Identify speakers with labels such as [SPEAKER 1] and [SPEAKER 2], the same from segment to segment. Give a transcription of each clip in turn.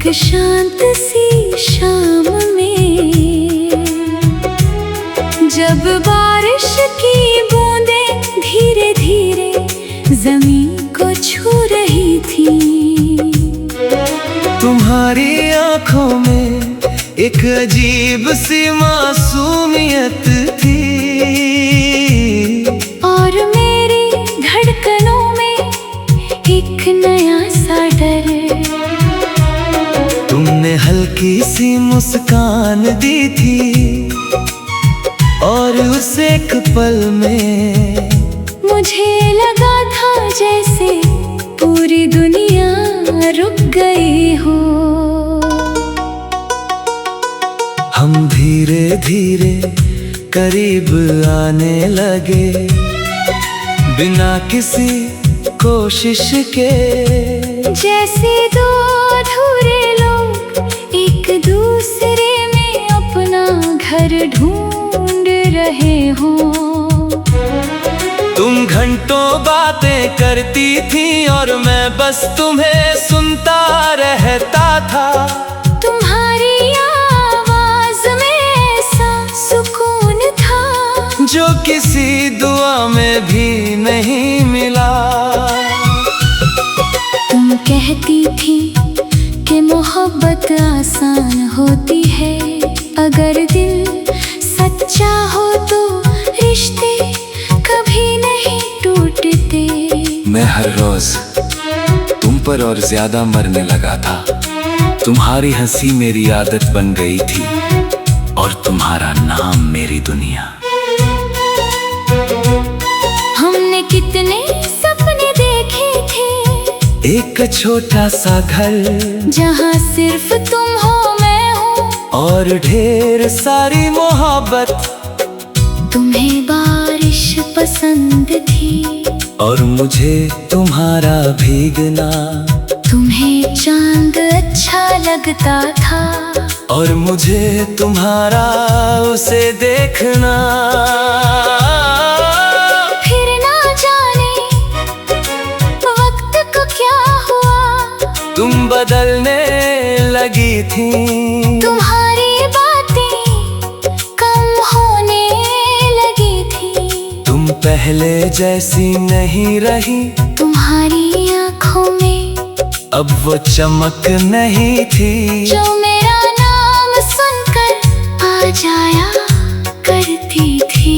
[SPEAKER 1] एक शांत सी शाम में जब बारिश की बूंदें धीरे धीरे जमीन को छू रही थी,
[SPEAKER 2] तुम्हारी आंखों में एक अजीब सी मासूमियत थी
[SPEAKER 1] और मेरी धड़कनों में एक नया सा डर।
[SPEAKER 2] तुमने हल्की सी मुस्कान दी थी और उस एक पल में
[SPEAKER 1] मुझे लगा था जैसे पूरी दुनिया रुक गई हो।
[SPEAKER 2] हम धीरे धीरे करीब आने लगे बिना किसी कोशिश के,
[SPEAKER 1] जैसे दो अधूरे लोग एक दूसरे में अपना घर ढूंढ रहे हो।
[SPEAKER 2] तुम घंटों बातें करती थी और मैं बस तुम्हें सुनता रहता था।
[SPEAKER 1] तुम्हारी आवाज में ऐसा सुकून था
[SPEAKER 2] जो किसी दुआ में भी नहीं मिला।
[SPEAKER 1] तुम कहती थी कि मोहब्बत आसान होती है, अगर दिल सच्चा हो तो रिश्ते कभी नहीं टूटते।
[SPEAKER 3] मैं हर रोज तुम पर और ज्यादा मरने लगा था। तुम्हारी हंसी मेरी आदत बन गई थी और तुम्हारा नाम मेरी दुनिया।
[SPEAKER 1] हमने कितने सपने देखे थे,
[SPEAKER 2] एक छोटा सा घर
[SPEAKER 1] जहाँ सिर्फ तुम हो मैं हूँ,
[SPEAKER 2] और ढेर सारी मोहब्बत।
[SPEAKER 1] तुम्हें बारिश पसंद थी
[SPEAKER 2] और मुझे तुम्हारा भीगना,
[SPEAKER 1] तुम्हें चांद अच्छा लगता था
[SPEAKER 2] और मुझे तुम्हारा उसे देखना।
[SPEAKER 1] फिर ना जाने वक्त को क्या हुआ,
[SPEAKER 2] तुम बदलने लगी थी।
[SPEAKER 1] तुम्हारी बातें कम होने लगी थी,
[SPEAKER 2] तुम पहले जैसी नहीं रही,
[SPEAKER 1] तुम्हारी आंखों में
[SPEAKER 2] अब वो चमक नहीं थी
[SPEAKER 1] जो मेरा नाम सुनकर आ जाया करती थी।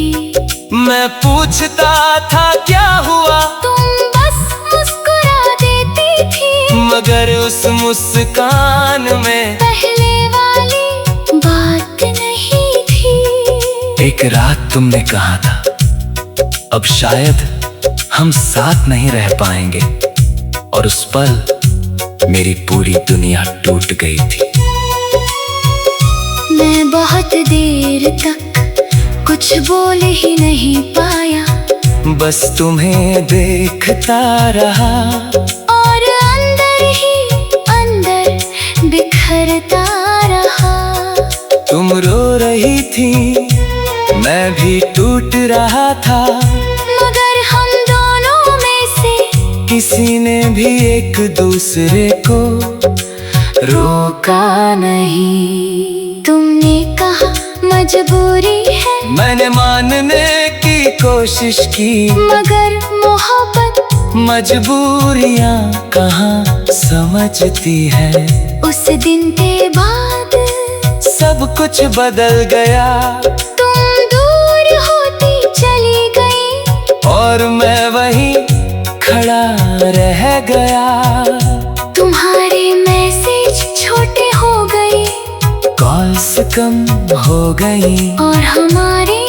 [SPEAKER 2] मैं पूछता था क्या हुआ,
[SPEAKER 1] तुम बस मुस्कुरा देती थी,
[SPEAKER 2] मगर उस मुस्कान में
[SPEAKER 1] पहले वाली बात नहीं थी।
[SPEAKER 3] एक रात तुमने कहा था अब शायद हम साथ नहीं रह पाएंगे, और उस पल मेरी पूरी दुनिया टूट गई थी।
[SPEAKER 1] मैं बहुत देर तक कुछ बोल ही नहीं पाया,
[SPEAKER 2] बस तुम्हें देखता रहा
[SPEAKER 1] और अंदर ही अंदर बिखरता रहा।
[SPEAKER 2] तुम रो रही थी, मैं भी टूट रहा था,
[SPEAKER 1] मगर हम दोनों में से
[SPEAKER 2] किसी ने भी एक दूसरे को रोका नहीं।
[SPEAKER 1] तुमने कहा मजबूरी है,
[SPEAKER 2] मैंने मानने की कोशिश की,
[SPEAKER 1] मगर मोहब्बत
[SPEAKER 2] मजबूरियां कहाँ समझती है।
[SPEAKER 1] उस दिन के बाद
[SPEAKER 2] सब कुछ बदल गया,
[SPEAKER 1] तुम दूर होती चली गई
[SPEAKER 2] और मैं वहीं खड़ा रह गया।
[SPEAKER 1] तुम्हारे मैसेज छोटे हो गए,
[SPEAKER 2] कॉल्स कम हो गई,
[SPEAKER 1] और हमारी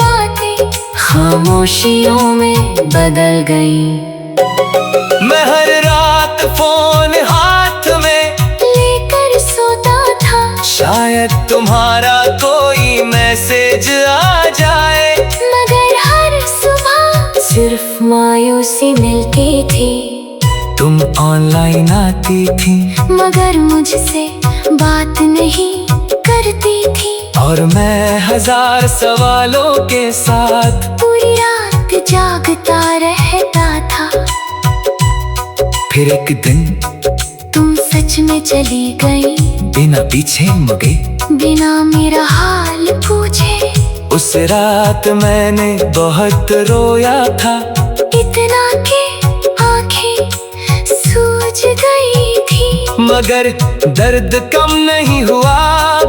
[SPEAKER 1] बातें खामोशियों में बदल गई।
[SPEAKER 2] मैं हर रात फोन हाथ में
[SPEAKER 1] लेकर सोता था,
[SPEAKER 2] शायद तुम्हारा कोई मैसेज आ जाए,
[SPEAKER 1] मगर हर सुबह सिर्फ मायूसी मिलती थी।
[SPEAKER 2] तुम ऑनलाइन आती थी
[SPEAKER 1] मगर मुझसे बात नहीं करती थी,
[SPEAKER 2] और मैं हजार सवालों के साथ
[SPEAKER 1] पूरी रात जागता रहता था।
[SPEAKER 2] फिर एक दिन
[SPEAKER 1] तुम सच में चली गई,
[SPEAKER 3] बिना पीछे मुड़े,
[SPEAKER 1] बिना मेरा हाल पूछे।
[SPEAKER 2] उस रात मैंने बहुत रोया था,
[SPEAKER 1] इतना के आंखें सूज गई थी,
[SPEAKER 2] मगर दर्द कम नहीं हुआ,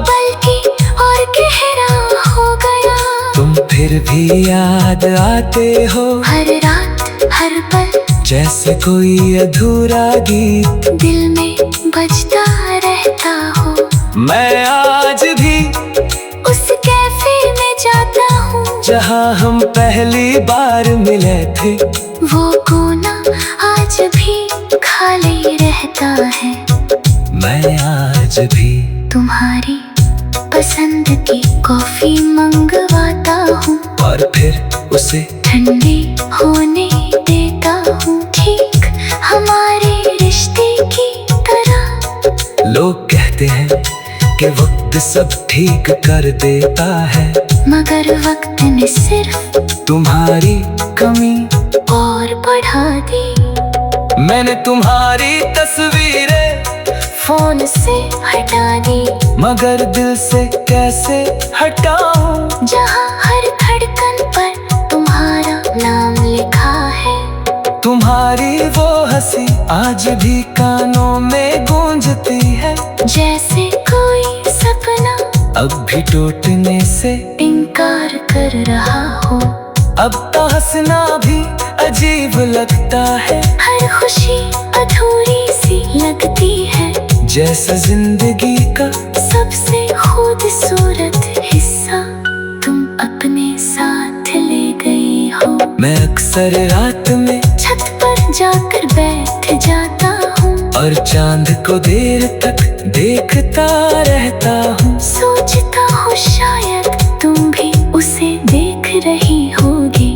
[SPEAKER 1] बल्कि और गहरा हो गया।
[SPEAKER 2] तुम फिर भी याद आते हो,
[SPEAKER 1] हर रात हर पल
[SPEAKER 2] जैसे कोई अधूरा गीत
[SPEAKER 1] दिल में बजता रहता हो।
[SPEAKER 2] मैं आज भी
[SPEAKER 1] उस कैफे में जाता हूँ
[SPEAKER 2] जहाँ हम पहली बार मिले थे,
[SPEAKER 1] वो कोना आज भी खाली रहता है।
[SPEAKER 2] मैं आज भी
[SPEAKER 1] तुम्हारी पसंद की कॉफी मंगवाता हूँ
[SPEAKER 2] और फिर उसे
[SPEAKER 1] ठंडी होने देता हूँ, ठीक हमारे रिश्ते की तरह।
[SPEAKER 2] लोग कहते हैं कि वक्त सब ठीक कर देता है,
[SPEAKER 1] मगर वक्त ने सिर्फ
[SPEAKER 2] तुम्हारी कमी
[SPEAKER 1] और बढ़ा दी।
[SPEAKER 2] मैंने तुम्हारी तस्वीरें
[SPEAKER 1] फोन से हटा दी,
[SPEAKER 2] मगर दिल से कैसे हटाऊं,
[SPEAKER 1] जहाँ हर धड़कन पर तुम्हारा नाम लिखा है।
[SPEAKER 2] तुम्हारी वो हंसी आज भी कानों में गूंजती है,
[SPEAKER 1] जैसे कोई सपना
[SPEAKER 2] अब भी टूटने से
[SPEAKER 1] इनकार कर रहा हो।
[SPEAKER 2] अब तो हंसना भी अजीब लगता है,
[SPEAKER 1] हर खुशी अधूरी सी लगती है,
[SPEAKER 2] जैसे जिंदगी का
[SPEAKER 1] सबसे खूबसूरत हिस्सा तुम अपने साथ ले गई हो।
[SPEAKER 2] मैं अक्सर रात में
[SPEAKER 1] छत पर जाकर बैठ जाता हूँ
[SPEAKER 2] और चांद को देर तक देखता रहता हूँ,
[SPEAKER 1] सोचता हूँ शायद तुम भी उसे देख रही होगी।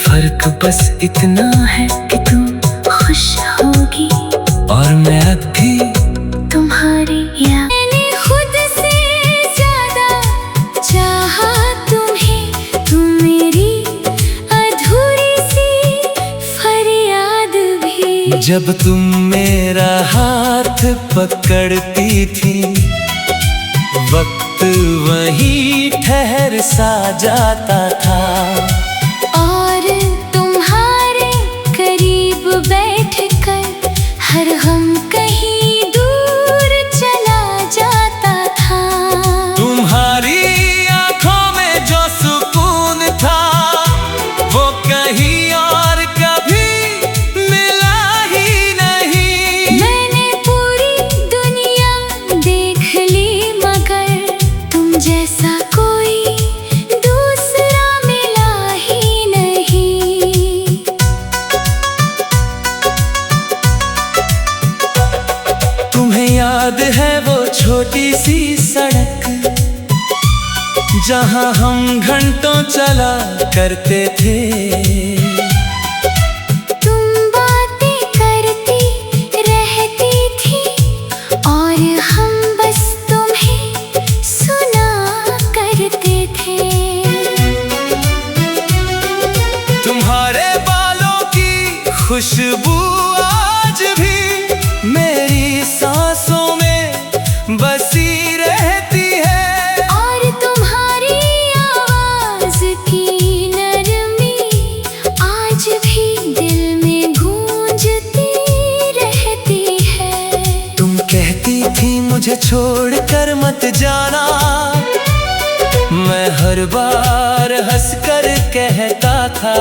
[SPEAKER 2] फर्क बस इतना है
[SPEAKER 1] कि तुम खुश होगी
[SPEAKER 2] और मैं अब भी
[SPEAKER 1] तुम्हारी याद। मैंने खुद से ज्यादा चाहा तुम्हें, तुम मेरी अधूरी सी फरियाद भी।
[SPEAKER 2] जब तुम मेरा हाथ पकड़ती थी, वक्त वहीं ठहर सा जाता था,
[SPEAKER 1] और तुम्हारे करीब बैठकर हर गम कहीं दूर चला जाता था।
[SPEAKER 2] तुम्हारी आंखों में जो सुकून था, वो कहीं और कभी मिला ही नहीं।
[SPEAKER 1] मैंने पूरी दुनिया देख ली, मगर तुम जैसा कोई दूसरा मिला ही नहीं।
[SPEAKER 2] तुम्हें याद है वो छोटी सी सड़क, जहाँ हम घंटों चला करते थे,
[SPEAKER 1] तुम बातें करती रहती थी और हम बस तुम्हें सुना करते थे।
[SPEAKER 2] तुम्हारे बालों की खुशबू आज भी मेरी सांसों में बसी रहती है,
[SPEAKER 1] और तुम्हारी आवाज की नरमी आज भी दिल में गूंजती रहती है।
[SPEAKER 2] तुम कहती थी मुझे छोड़कर मत जाना, मैं हर बार हंसकर कहता था